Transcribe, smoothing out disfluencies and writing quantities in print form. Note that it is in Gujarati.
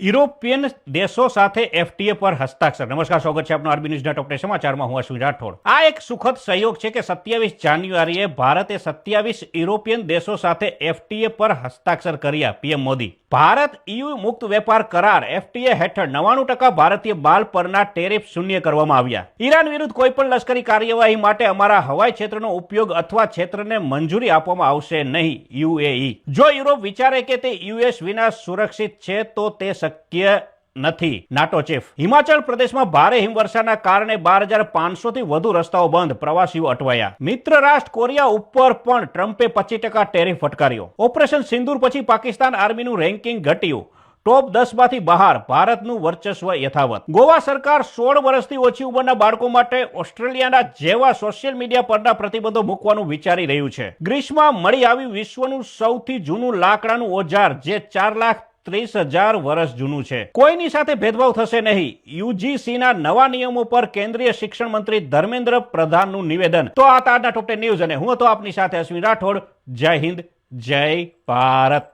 યુરોપિયન દેશો સાથે એફટીએ પર હસ્તાક્ષર। નમસ્કાર, સ્વાગત છે આપનું આરબી ન્યૂઝના ટોપ સમાચારમાં। હું અશ્વિન રાઠોડ। આ એક સુખદ સહયોગ છે કે 27 જાન્યુઆરીએ ભારતે 27 યુરોપિયન દેશો સાથે એફટીએ પર હસ્તાક્ષર કર્યા। પીએમ મોદી। ભારત EU મુક્ત વેપાર કરાર એફટીએ હેઠળ 99% ભારતીય માલ પરના ટેરિફ શૂન્ય કરવામાં આવ્યા। ઈરાન વિરુદ્ધ કોઈપણ લશ્કરી કાર્યવાહી માટે અમારા હવાઈ ક્ષેત્રનો ઉપયોગ અથવા ક્ષેત્રને મંજૂરી આપવામાં આવશે નહીં। યુએઈ। જો યુરોપ વિચારે કે તે યુએસ વિના સુરક્ષિત છે તો તે શક્ય નથી। NATO chief. હિમાચલ પ્રદેશમાં ભારે હિમવર્ષાના કારણે 12,500 થી વધુ રસ્તાઓ બંધ, પ્રવાસીઓ અટવાયા। મિત્ર રાષ્ટ્ર કોરિયા ઉપર પણ ટ્રમ્પે 25% ટેરિફ ફટકાર્યો। ઓપરેશન સિંદૂર પછી પાકિસ્તાન આર્મીનું રેન્કિંગ ઘટ્યું, ટોપ 10 માંથી બહાર, ભારતનું વર્ચસ્વ યથાવત। ગોવા સરકાર 16 વર્ષથી ઓછી ઉંમરના બાળકો માટે ઓસ્ટ્રેલિયાના જેવા સોશિયલ મીડિયા પરના પ્રતિબંધો મૂકવાનું વિચારી રહ્યું છે। ગ્રીસમાં મળી આવ્યું વિશ્વનું સૌથી જૂનું લાકડાનું ઓજાર, જે 4,30,000 વર્ષ જૂનું છે। કોઈની સાથે ભેદભાવ થશે નહીં, યુજીસીના નવા નિયમો પર કેન્દ્રીય શિક્ષણ મંત્રી ધર્મેન્દ્ર પ્રધાનનું નિવેદન। તો આ તાજના ટોપ 10 ન્યૂઝ અને હું હતો આપની સાથે અશ્વિન રાઠોડ। જય હિન્દ, જય ભારત।